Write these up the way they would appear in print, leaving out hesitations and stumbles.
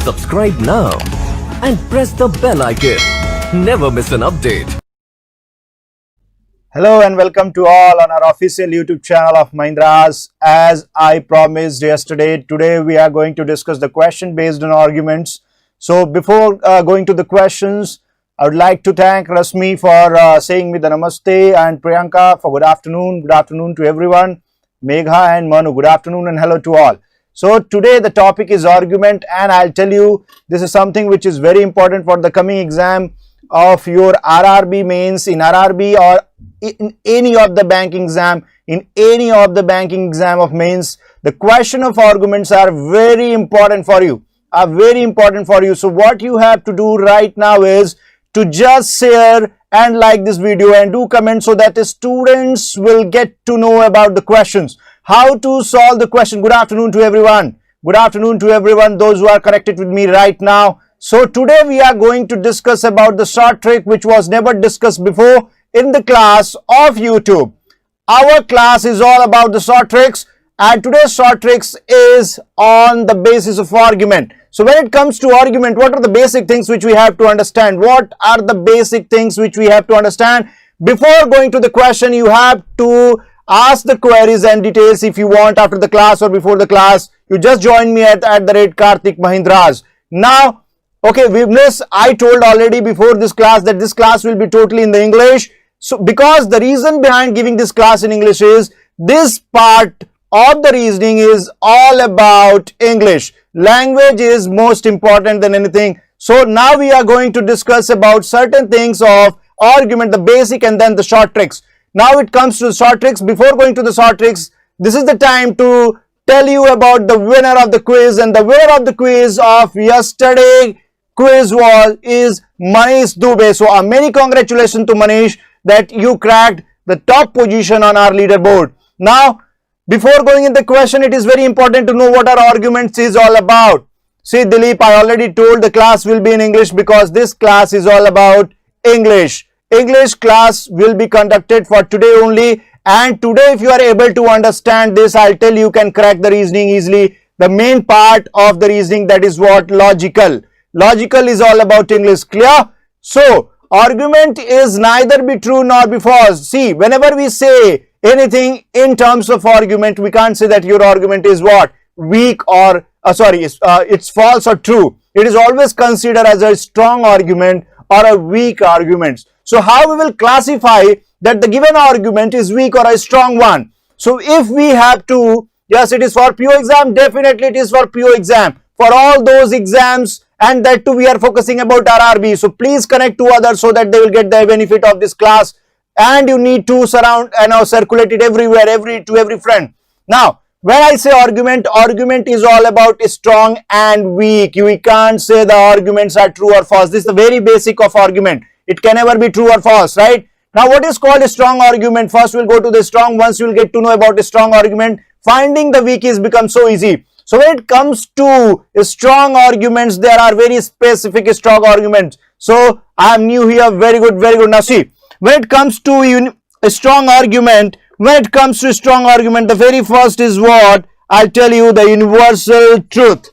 Subscribe now and press the bell icon. Never miss an update. Hello and welcome to all on our official YouTube channel of Mahendras. As I promised yesterday, today we are going to discuss the question based on arguments. So before going to the questions, I would like to thank Rasmi for saying me the namaste, and Priyanka for good afternoon. Good afternoon to everyone. Megha and Manu, good afternoon and hello to all. So today the topic is argument, and I'll tell you this is something which is very important for the coming exam of your RRB mains, in RRB or in any of the banking exam, of mains. The question of arguments are very important for you, So what you have to do right now is to just share and like this video and do comment so that the students will get to know about the questions, how to solve the question. Good afternoon to everyone. Good afternoon to everyone, those who are connected with me right now. So today we are going to discuss about the short trick which was never discussed before in the class of YouTube. Our class is all about the short tricks, and today's short tricks is on the basis of argument. So when it comes to argument, what are the basic things which we have to understand? Before going to the question, you have to ask the queries and details if you want after the class or before the class. You just join me at the rate Kartik Mahendras. Now, okay, I told already before this class that this class will be totally in the English. So because the reason behind giving this class in English is this part of the reasoning is all about English. Language is most important than anything. So now we are going to discuss about certain things of argument, the basic and then the short tricks. Now it comes to the short tricks. Before going to the short tricks, this is the time to tell you about the winner of the quiz, and the winner of the quiz of yesterday quiz is Manish Dubey. So many congratulations to Manish that you cracked the top position on our leaderboard. Now, before going in the question, it is very important to know what our arguments is all about. See, Dilip, I already told the class will be in English because this class is all about English. English class will be conducted for today only, and today if you are able to understand this, I'll tell you can crack the reasoning easily. The main part of the reasoning, that is what? Logical. Logical is all about English. Clear? So, argument is neither be true nor be false. See, whenever we say anything in terms of argument, we can't say that your argument is what? Weak or, it's false or true. It is always considered as a strong argument or a weak argument. So how we will classify that the given argument is weak or a strong one? So if we have to, yes, it is for PO exam, definitely it is for PO exam. For all those exams, and that too we are focusing about RRB. So please connect to others so that they will get the benefit of this class. And you need to circulate it everywhere, to every friend. Now, when I say argument is all about strong and weak. We can't say the arguments are true or false. This is the very basic of argument. It can never be true or false, right? Now, what is called a strong argument? First, we'll go to the strong. Once you will get to know about a strong argument, finding the weak is become so easy. So, when it comes to strong arguments, there are very specific strong arguments. So, I am new here. Very good, very good. Now, see, when it comes to a strong argument, the very first is what? I'll tell you, the universal truth.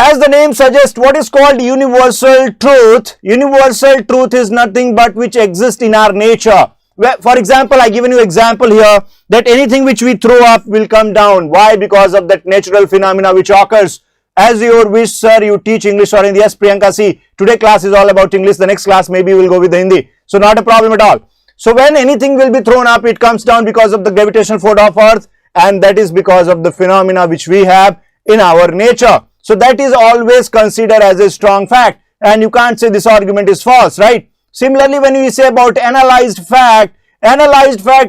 As the name suggests, what is called universal truth? Universal truth is nothing but which exists in our nature. For example, I given you example here that anything which we throw up will come down. Why? Because of that natural phenomena which occurs. As your wish, sir, you teach English or Hindi. Yes, Priyanka, see, today class is all about English. The next class maybe we'll go with the Hindi. So not a problem at all. So when anything will be thrown up, it comes down because of the gravitational force of Earth, and that is because of the phenomena which we have in our nature. So that is always considered as a strong fact, and you can't say this argument is false, right? Similarly, when we say about analyzed fact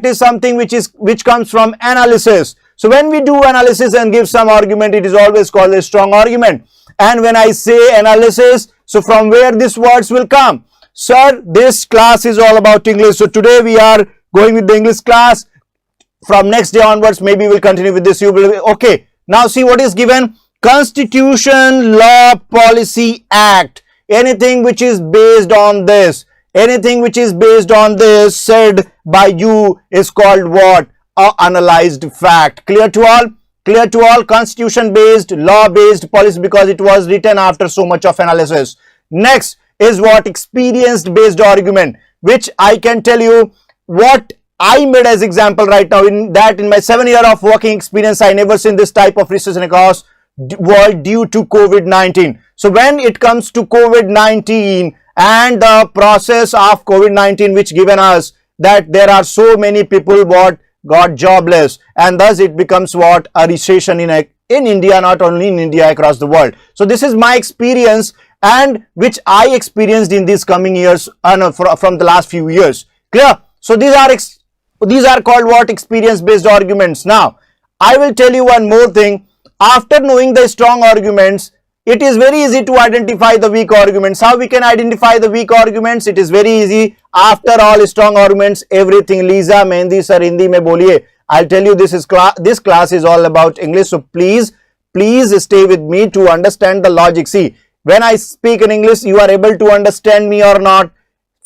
is something which comes from analysis. So when we do analysis and give some argument, it is always called a strong argument. And when I say analysis, so from where these words will come? Sir, this class is all about English. So today we are going with the English class. From next day onwards, maybe we'll continue with this. You will, okay. Now see what is given. Constitution, law, policy, act. Anything which is based on this. Said by you is called what? A analyzed fact. Clear to all? clear to all, constitution based, law based policy, because it was written after so much of analysis. Next is what? Experience based argument, which I can tell you what I made as example right now, in my 7 year of working experience, I never seen this type of recession across world due to COVID-19. So when it comes to COVID-19 and the process of COVID-19, which given us that there are so many people what got jobless, and thus it becomes what? A recession in India, not only in India, across the world. So this is my experience, and which I experienced in these coming years, from the last few years. Clear? So these are called what? Experience based arguments. Now I will tell you one more thing. After knowing the strong arguments, it is very easy to identify the weak arguments. How we can identify the weak arguments? It is very easy. After all strong arguments, everything. Lisa, Mehendi sir, Hindi mein boliye. I'll tell you, this class is all about English. So please stay with me to understand the logic. See, when I speak in English, you are able to understand me or not?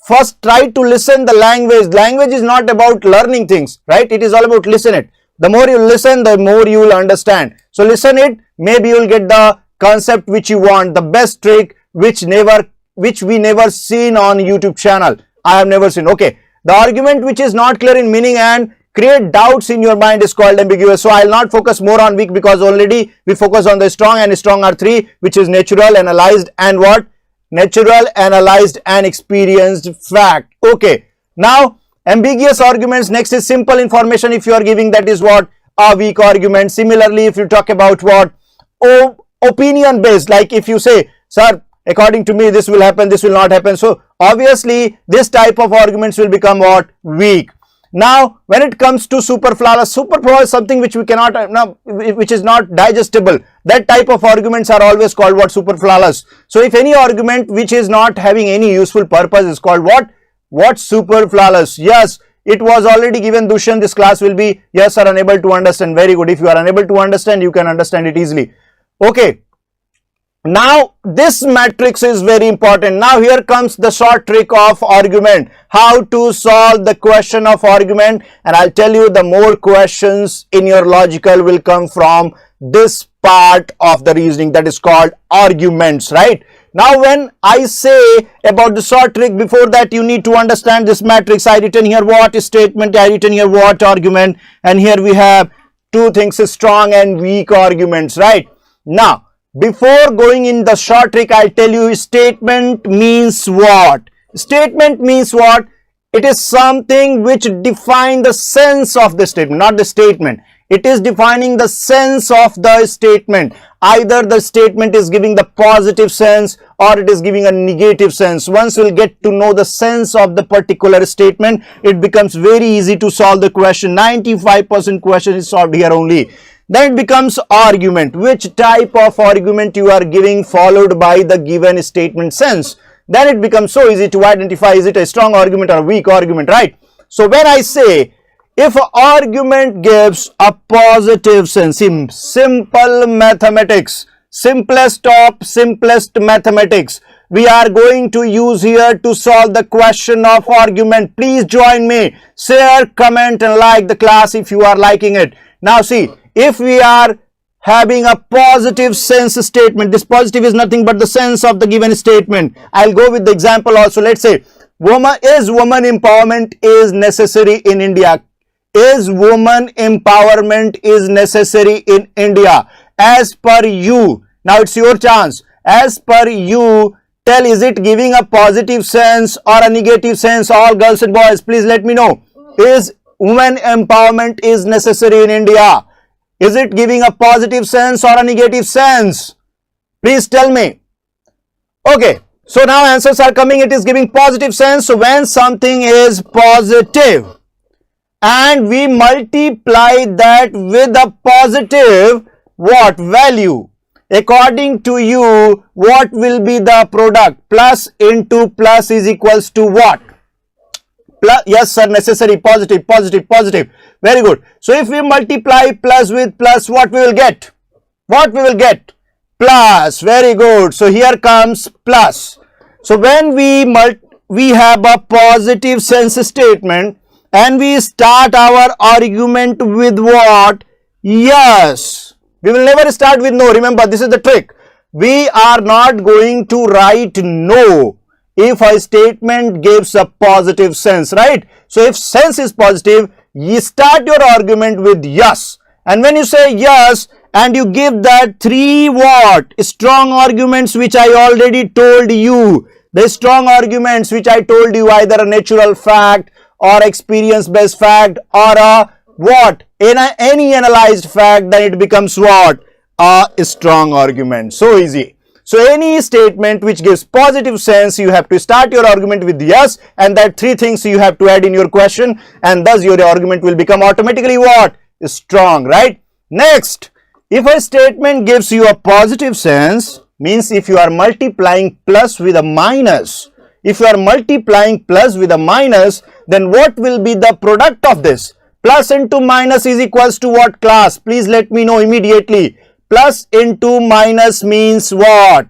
First, try to listen the language. Language is not about learning things, right? It is all about listen it. The more you listen, the more you will understand. So listen it. Maybe you will get the concept which you want. The best trick which we never seen on YouTube channel. I have never seen. Okay. The argument which is not clear in meaning and create doubts in your mind is called ambiguous. So I will not focus more on weak, because already we focus on the strong, and strong are three, which is natural, analyzed, and what? Natural, analyzed, and experienced fact. Okay. Now ambiguous arguments. Next is simple information. If you are giving, that is what? A weak argument. Similarly, if you talk about what? Opinion based, like if you say, sir, according to me this will happen, this will not happen, so obviously this type of arguments will become what? Weak. Now when it comes to superfluous is something which we cannot which is not digestible. That type of arguments are always called what? Superfluous. So if any argument which is not having any useful purpose is called what? Superfluous. Yes, it was already given, Dushan. This class will be yes or unable to understand. Very good. If you are unable to understand, you can understand it easily. Okay. Now this matrix is very important. Now here comes the short trick of argument. How to solve the question of argument, and I'll tell you, the more questions in your logical will come from this part of the reasoning, that is called arguments, right? Now when I say about the short trick, before that you need to understand this matrix. I written here what? Statement. I written here what? Argument. And here we have two things, strong and weak arguments, right? Now before going in the short trick, I'll tell you statement means what? Statement means what? It is something which defines the sense of the statement, not the statement. It is defining the sense of the statement. Either the statement is giving the positive sense or it is giving a negative sense. Once we'll get to know the sense of the particular statement, it becomes very easy to solve the question. 95% question is solved here only. Then it becomes argument. Which type of argument you are giving followed by the given statement sense. Then it becomes so easy to identify, is it a strong argument or a weak argument, right? So when I say, if an argument gives a positive sense, simple mathematics, simplest of simplest mathematics, we are going to use here to solve the question of argument. Please join me, share, comment and like the class if you are liking it. Now see, if we are having a positive sense statement, this positive is nothing but the sense of the given statement. I'll go with the example also. Let's say, woman empowerment is necessary in India. Is woman empowerment is necessary in India? As per you, now it's your chance. As per you, tell, is it giving a positive sense or a negative sense? All girls and boys, please let me know. Is woman empowerment is necessary in India? Is it giving a positive sense or a negative sense? Please tell me. Okay, so now answers are coming. It is giving positive sense. So when something is positive and we multiply that with a positive what? Value. According to you, what will be the product? Plus into plus is equals to what? Plus, yes sir, necessary, positive, positive, positive. Very good. So if we multiply plus with plus, what we will get? What we will get? Plus. Very good. So here comes plus. So when we have a positive sense statement and we start our argument with what? Yes. We will never start with no. Remember, this is the trick. We are not going to write no if a statement gives a positive sense, right? So if sense is positive, you start your argument with yes. And when you say yes and you give that three what? Strong arguments which I already told you. The strong arguments which I told you, either a natural fact or experience based fact or a what? In any analyzed fact, then it becomes what? A strong argument. So easy. So any statement which gives positive sense, you have to start your argument with yes, and that three things you have to add in your question, and thus your argument will become automatically what? Strong, right? Next, if a statement gives you a positive sense, means if you are multiplying plus with a minus, if you are multiplying plus with a minus, then what will be the product of this? Plus into minus is equals to what, class? Please let me know immediately. Plus into minus means what?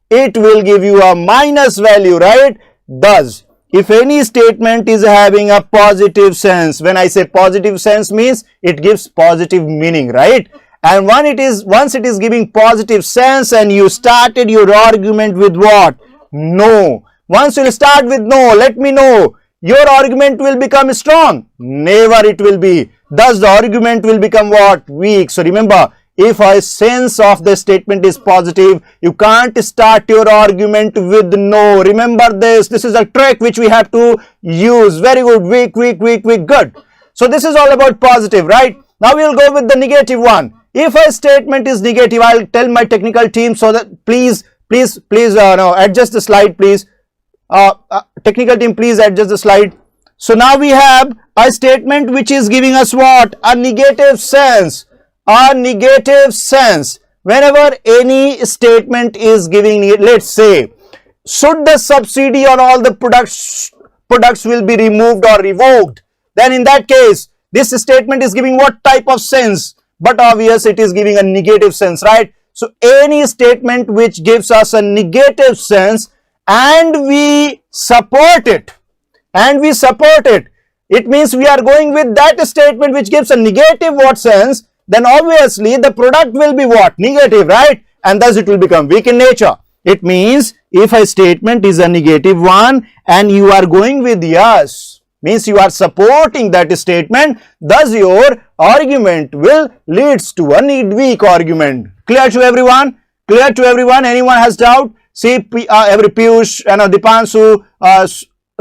It will give you a minus value, right? Thus, if any statement is having a positive sense, when I say positive sense means it gives positive meaning, right? And once it is giving positive sense and you started your argument with what? No. Once you start with no, let me know, your argument will become strong. Never it will be. Thus the argument will become what? Weak. So remember, if a sense of the statement is positive, you can't start your argument with no. Remember this. This is a trick which we have to use. Very good. Weak. Good. So this is all about positive, right? Now we will go with the negative one. If a statement is negative, I'll tell my technical team so that please adjust the slide, please. Technical team, please adjust the slide. So now we have a statement which is giving us what? A negative sense. A negative sense. Whenever any statement is giving, let's say, should the subsidy on all the products will be removed or revoked, then in that case, this statement is giving what type of sense? But obvious it is giving a negative sense, right? So any statement which gives us a negative sense and we support it, it means we are going with that statement which gives a negative what sense, then obviously the product will be what? Negative, right? And thus it will become weak in nature. It means if a statement is a negative one and you are going with yes, means you are supporting that statement, thus your argument will leads to a weak argument. Clear to everyone? Clear to everyone? Anyone has doubt? See, every Piyush, Dipanshu,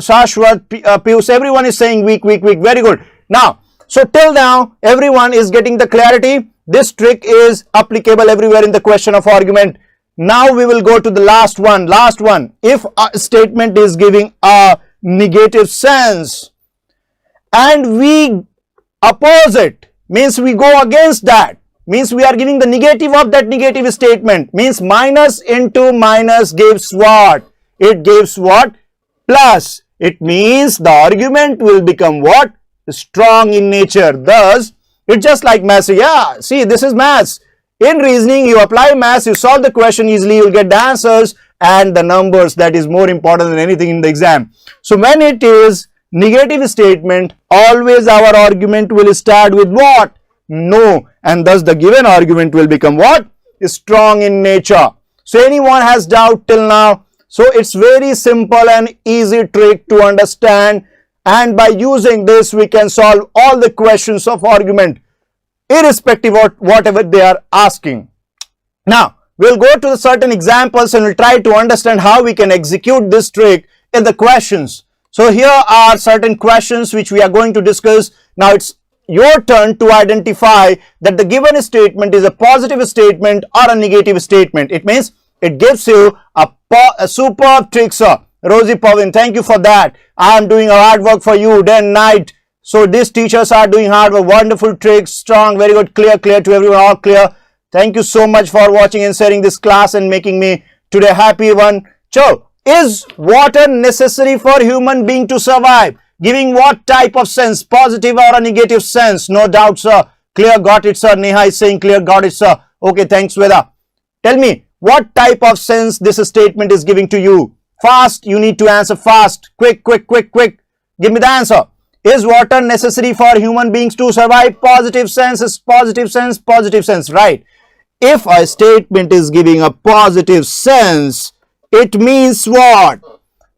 Shashwat, Piyush, everyone is saying weak. Very good. Now, so till now, everyone is getting the clarity. This trick is applicable everywhere in the question of argument. Now we will go to the last one. If a statement is giving a negative sense and we oppose it, means we go against that, means we are giving the negative of that negative statement, means minus into minus gives what? It gives what? Plus. It means the argument will become what? Strong in nature. Thus, it's just like maths. Yeah, see, this is maths. In reasoning, you apply maths, you solve the question easily, you'll get the answers and the numbers. That is more important than anything in the exam. So when it is negative statement, always our argument will start with what? No. And thus the given argument will become what? Strong in nature. So anyone has doubt till now? So it's very simple and easy trick to understand, and by using this we can solve all the questions of argument irrespective of whatever they are asking. Now we'll go to the certain examples and we'll try to understand how we can execute this trick in the questions. So here are certain questions which we are going to discuss. Now it's your turn to identify that the given statement is a positive statement or a negative statement. It means it gives you a superb trick, sir. Rosie Pavin, thank you for that. I am doing a hard work for you day and night. So these teachers are doing hard work. Wonderful tricks, strong, very good, clear to everyone, all clear. Thank you so much for watching and sharing this class and making me today happy one. So, is water necessary for human being to survive? Giving what type of sense? Positive or a negative sense? No doubt, sir. Clear, got it, sir. Neha is saying clear, got it, sir. Okay, thanks, Veda. Tell me, what type of sense this statement is giving to you? Fast, you need to answer fast. Quick. Give me the answer. Is water necessary for human beings to survive? Positive sense is positive sense, right? if a statement is giving a positive sense, it means what?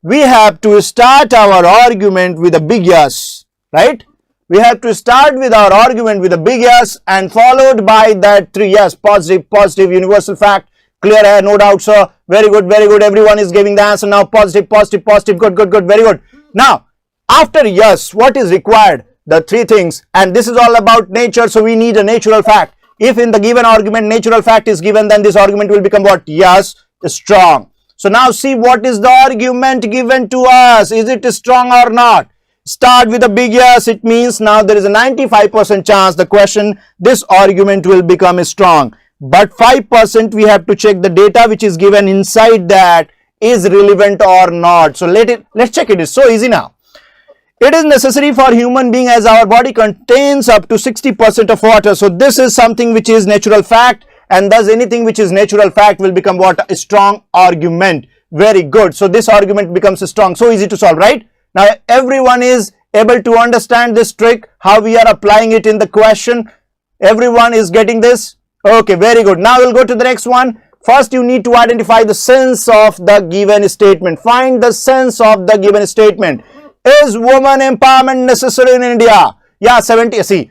We have to start our argument with a big yes, right? We have to start with our argument with a big yes and followed by that three yes, positive, positive, universal fact, clear air, no doubt, sir. Very good, very good. Everyone is giving the answer now. Positive, positive, positive, good, good, good, very good. Now, after yes, what is required? The three things, and this is all about nature, so we need a natural fact. If in the given argument natural fact is given, then this argument will become what? Yes, strong. So now see what is the argument given to us. Is it strong or not? Start with a big yes. It means now there is a 95% chance the question, this argument will become strong. But 5% we have to check the data which is given inside that is relevant or not. So let's check it. It's so easy now. It is necessary for human being as our body contains up to 60% of water. So this is something which is natural fact, and thus anything which is natural fact will become what? A strong argument. Very good. So this argument becomes strong. So easy to solve, right? Now everyone is able to understand this trick, how we are applying it in the question. Everyone is getting this? Okay, very good. Now we'll go to the next one. First, you need to identify the sense of the given statement. Find the sense of the given statement. Is woman empowerment necessary in India? Yeah, 70, see,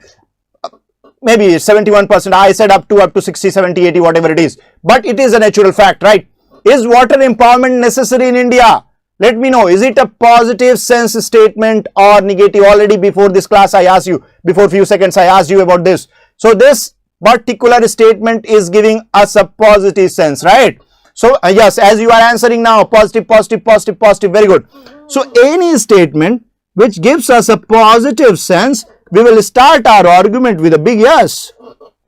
maybe 71%. I said up to 60, 70, 80, whatever it is. But it is a natural fact, right? Is water empowerment necessary in India? Let me know. Is it a positive sense statement or negative? Already before this class, I asked you, before few seconds, I asked you about this. So this particular statement is giving us a positive sense, right? So yes, as you are answering now, positive, positive, positive, positive, very good. So any statement which gives us a positive sense, we will start our argument with a big yes,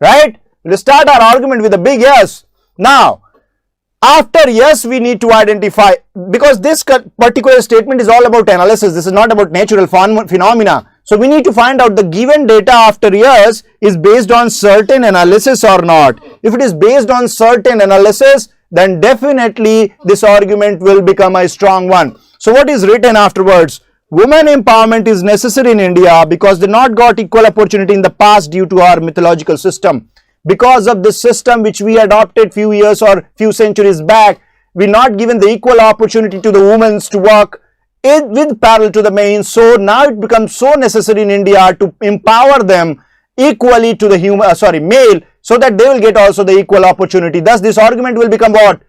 right? We will start our argument with a big yes. Now, after yes, we need to identify, because this particular statement is all about analysis. This is not about natural phenomena. So we need to find out the given data after yes is based on certain analysis or not. If it is based on certain analysis, then definitely this argument will become a strong one. So what is written afterwards? Women empowerment is necessary in India because they not got equal opportunity in the past due to our mythological system. Because of this system which we adopted few years or few centuries back, we not given the equal opportunity to the women to work with parallel to the men. So now it becomes so necessary in India to empower them equally to the male, so that they will get also the equal opportunity. Thus this argument will become what?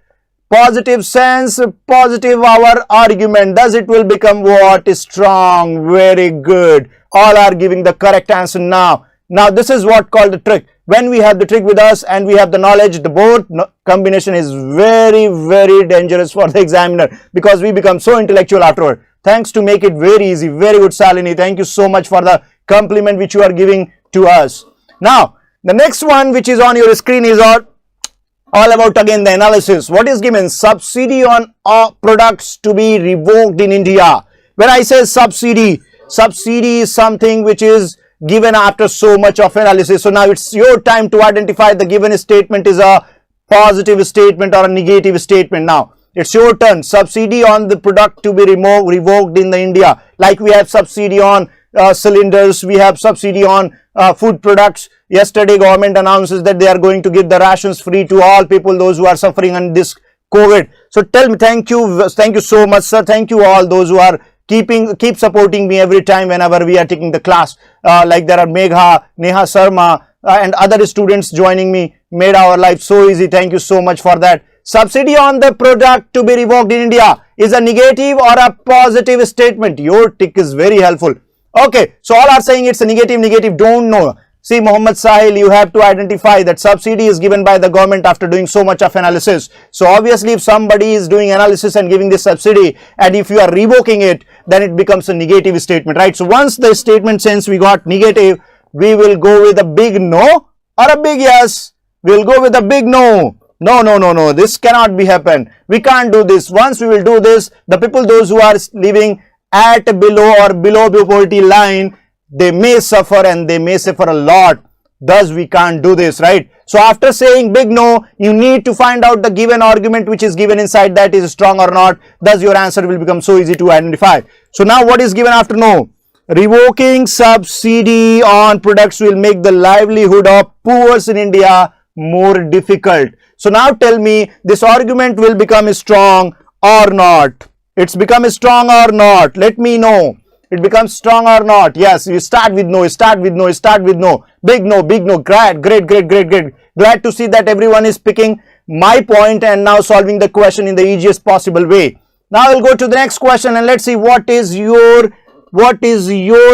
Positive sense, positive our argument. Thus it will become what? Strong. Very good. All are giving the correct answer now. Now this is what called the trick. When we have the trick with us and we have the knowledge, the both combination is very, very dangerous for the examiner, because we become so intellectual afterward. Thanks to make it very easy. Very good, Salini. Thank you so much for the compliment which you are giving to us. Now, the next one which is on your screen is all about again the analysis. What is given? Subsidy on products to be revoked in India. When I say subsidy is something which is given after so much of analysis. So now it's your time to identify the given statement is a positive statement or a negative statement. Now it's your turn. Subsidy on the product to be revoked in the India. Like we have subsidy on cylinders, we have subsidy on food products. Yesterday government announces that they are going to give the rations free to all people, those who are suffering on this COVID. So tell me, thank you so much, sir. Thank you all those who are keep supporting me every time whenever we are taking the class. Like there are Megha, Neha Sharma and other students joining me, made our life so easy. Thank you so much for that. Subsidy on the product to be revoked in India is a negative or a positive statement. Your tick is very helpful. Okay, so all are saying it's a negative, don't know. See, Muhammad Sahil, you have to identify that subsidy is given by the government after doing so much of analysis. So obviously if somebody is doing analysis and giving this subsidy, and if you are revoking it, then it becomes a negative statement, right? So once the statement since we got negative, we will go with a big no or a big yes. We'll go with a big no. No, this cannot be happen. We can't do this. Once we will do this, the people, those who are living at below the poverty line, they may suffer, and they may suffer a lot. Thus we can't do this, right? So after saying big no, you need to find out the given argument which is given inside that is strong or not. Thus your answer will become so easy to identify. So now what is given after no? Revoking subsidy on products will make the livelihood of poor in India more difficult. So now tell me, this argument will become strong or not? It's become strong or not? Let me know. It becomes strong or not? Yes, you start with no, start with no, start with no. Big no, big no. Great, great, great, great, great. Glad to see that everyone is picking my point and now solving the question in the easiest possible way. Now we'll go to the next question and let's see what is your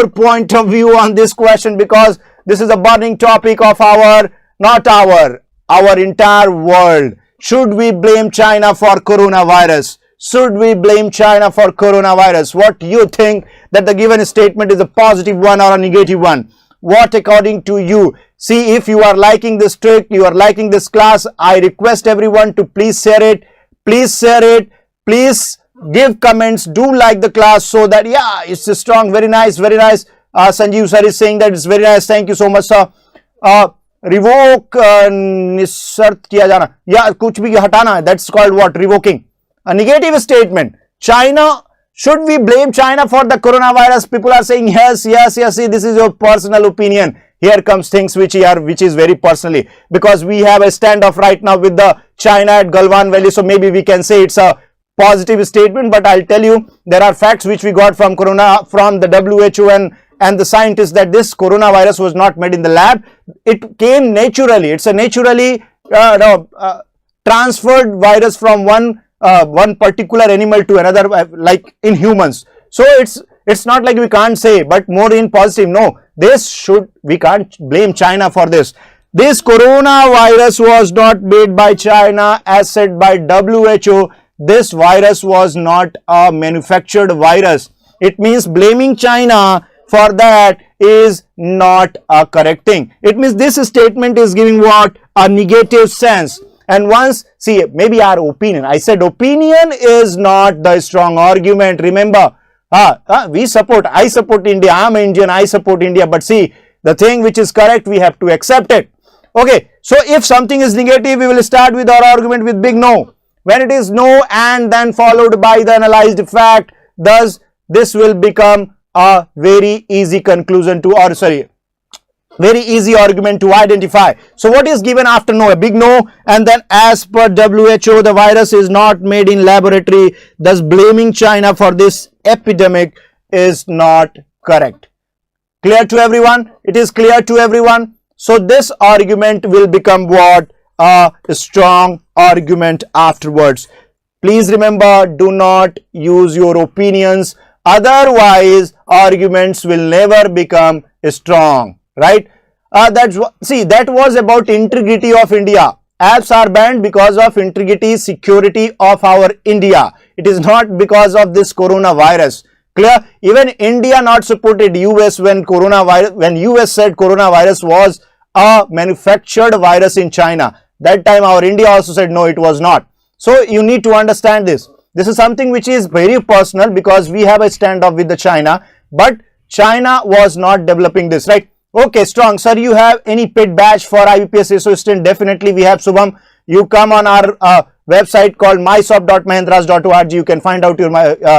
point of view on this question, because this is a burning topic of our entire world. Should we blame China for coronavirus? Should we blame China for coronavirus? What do you think, that the given statement is a positive one or a negative one? What according to you? See, if you are liking this trick, you are liking this class, I request everyone to please share it. Please share it. Please give comments. Do like the class so that, yeah, it's strong. Very nice, very nice. Sanjeev sir is saying that it's very nice. Thank you so much, sir. Revoke निस्सर्त किया जाना, या कुछ भी हटाना, that's called what? Revoking. A negative statement. China, should we blame China for the coronavirus? People are saying yes, yes, yes. See, this is your personal opinion. Here comes things which is very personally, because we have a standoff right now with the China at Galwan Valley. So maybe we can say it's a positive statement, but I'll tell you, there are facts which we got from the WHO and the scientists, that this coronavirus was not made in the lab. It came naturally. It's a naturally transferred virus from one particular animal to another, like in humans. So it's not like we can't say, but more in positive. No, we can't blame China for this. This coronavirus was not made by China, as said by WHO. This virus was not a manufactured virus. It means blaming China for that is not a correct thing. It means this statement is giving what? A negative sense. And once, see, maybe our opinion, I said opinion is not the strong argument. Remember, I support India, I'm Indian, I support India, but see, the thing which is correct, we have to accept it. Okay, so if something is negative, we will start with our argument with big no. When it is no and then followed by the analyzed fact, thus this will become a very easy conclusion to, or sorry, very easy argument to identify. So what is given after no? A big no, and then as per WHO, the virus is not made in laboratory, thus blaming China for this epidemic is not correct. Clear to everyone? It is clear to everyone. So this argument will become what? A strong argument afterwards. Please remember, do not use your opinions, otherwise arguments will never become strong, right? That was about integrity of India. Apps are banned because of integrity, security of our India. It is not because of this coronavirus. Clear? Even India not supported US when US said coronavirus was a manufactured virus in China. That time our India also said no, it was not. So you need to understand this. This is something which is very personal, because we have a standoff with the China, but China was not developing this, right? Okay, strong. Sir, you have any paid badge for IBPS assistant? Definitely we have, Subham. You come on our website called myshop.mahendras.org. You can find out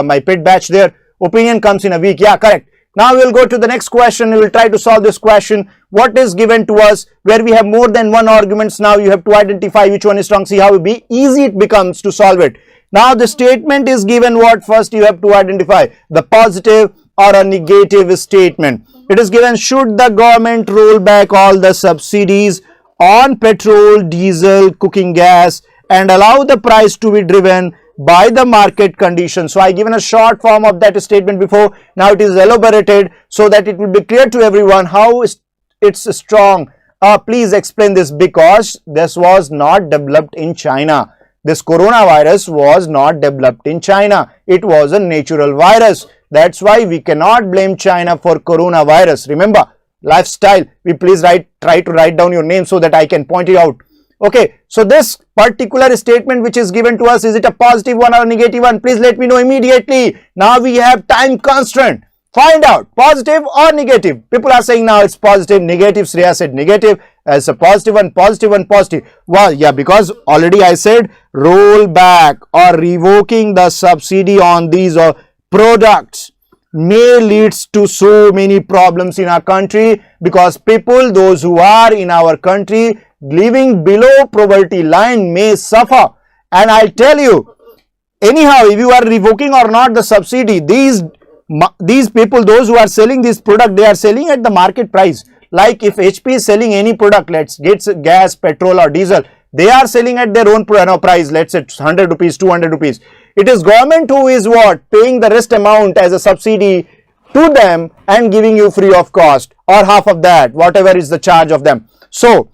my paid badge there. Opinion comes in a week. Yeah, correct. Now we will go to the next question. We will try to solve this question. What is given to us where we have more than one arguments? Now you have to identify which one is strong. See how easy it becomes to solve it. Now the statement is given what? First you have to identify the positive or a negative statement. It is given, should the government roll back all the subsidies on petrol, diesel, cooking gas and allow the price to be driven by the market conditions? So I given a short form of that statement before. Now it is elaborated so that it will be clear to everyone how it's strong. Please explain this, because this was not developed in China. This coronavirus was not developed in China. It was a natural virus. That's why we cannot blame China for coronavirus. Remember, lifestyle. We please try to write down your name so that I can point it out. Okay, so this particular statement which is given to us, is it a positive one or a negative one? Please let me know immediately. Now we have time constraint. Find out positive or negative. People are saying now it's positive, negative. Shreya said negative. As a positive one, positive one, positive. Well, yeah, because already I said roll back or revoking the subsidy on these products may leads to so many problems in our country, because people, those who are in our country, living below poverty line may suffer. And I'll tell you, anyhow, if you are revoking or not the subsidy, these people, those who are selling this product, they are selling at the market price. Like if HP is selling any product, let's get gas, petrol or diesel, they are selling at their own price, let's say 100 rupees, 200 rupees. It is government who is what? Paying the rest amount as a subsidy to them and giving you free of cost or half of that, whatever is the charge of them. So,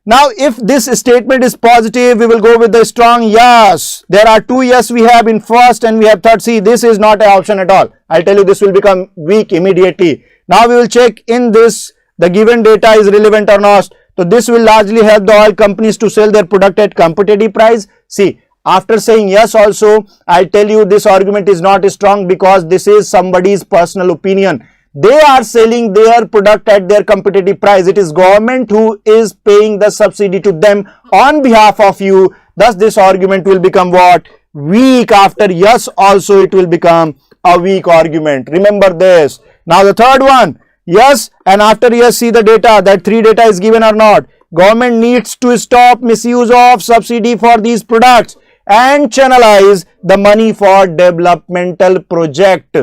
now if this statement is positive, we will go with the strong yes. There are two yes we have in first and we have third. See, this is not an option at all. I'll tell you, this will become weak immediately. Now we will check in this, the given data is relevant or not. So this will largely help the oil companies to sell their product at competitive price. See, after saying yes also, I tell you this argument is not strong because this is somebody's personal opinion. They are selling their product at their competitive price. It is government who is paying the subsidy to them on behalf of you. Thus, this argument will become what? Weak. After yes also, it will become a weak argument. Remember this. Now, the third one. Yes, and after yes, see the data. That 3 data is given or not. Government needs to stop misuse of subsidy for these products and channelize the money for developmental project.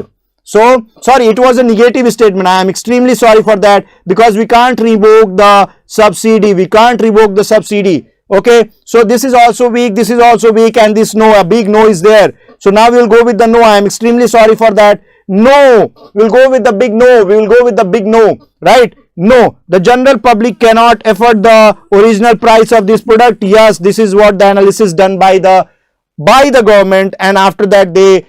So, sorry, it was a negative statement. I am extremely sorry for that because we can't revoke the subsidy. We can't revoke the subsidy. Okay. So, this is also weak. This is also weak and this no, a big no is there. So, now we will go with the no. I am extremely sorry for that. No. We will go with the big no. We will go with the big no. Right. No. The general public cannot afford the original price of this product. Yes. This is what the analysis done by the government, and after that they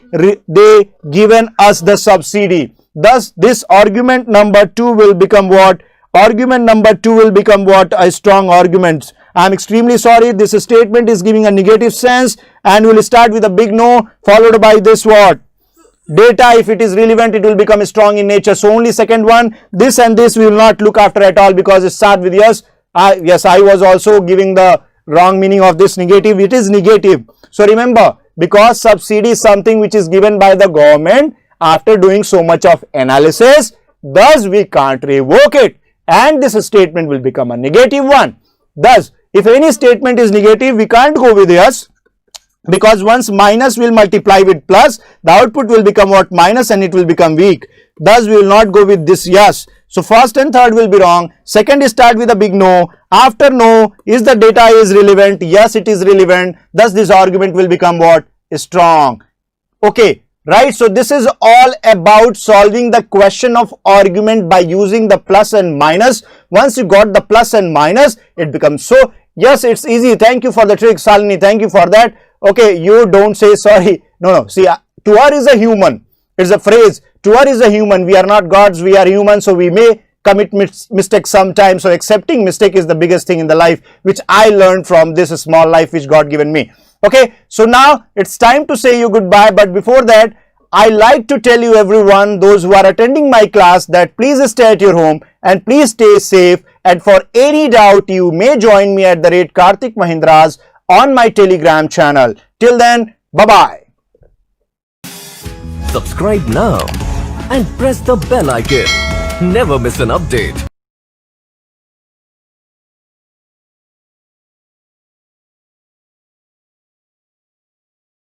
given us the subsidy. Thus this argument number 2 will become what? Argument number 2 will become what? A strong argument. I am extremely sorry, this statement is giving a negative sense and we will start with a big no followed by this what? Data. If it is relevant, it will become strong in nature. So only second one, this and this we will not look after at all because it starts with yes. Yes, I was also giving the wrong meaning of this negative. It is negative. So remember, because subsidy is something which is given by the government after doing so much of analysis, thus we can't revoke it and this statement will become a negative one. Thus, if any statement is negative, we can't go with yes because once minus will multiply with plus, the output will become what? Minus and it will become weak. Thus, we will not go with this yes. So, first and third will be wrong. Second is start with a big no. After no, is the data is relevant? Yes, it is relevant. Thus, this argument will become what? Strong. Okay, right? So, this is all about solving the question of argument by using the plus and minus. Once you got the plus and minus, it becomes so. Yes, it's easy. Thank you for the trick, Salini. Thank you for that. Okay, you don't say sorry. No. See, Tuar is a human. It's a phrase. Tuar is a human. We are not gods. We are human. So we may commit mistakes sometimes. So accepting mistake is the biggest thing in the life, which I learned from this small life which God given me. Okay. So now it's time to say you goodbye. But before that, I like to tell you everyone, those who are attending my class, that please stay at your home and please stay safe. And for any doubt, you may join me at the rate Kartik Mahendras on my Telegram channel. Till then, bye-bye. Subscribe now and press the bell icon. Never miss an update.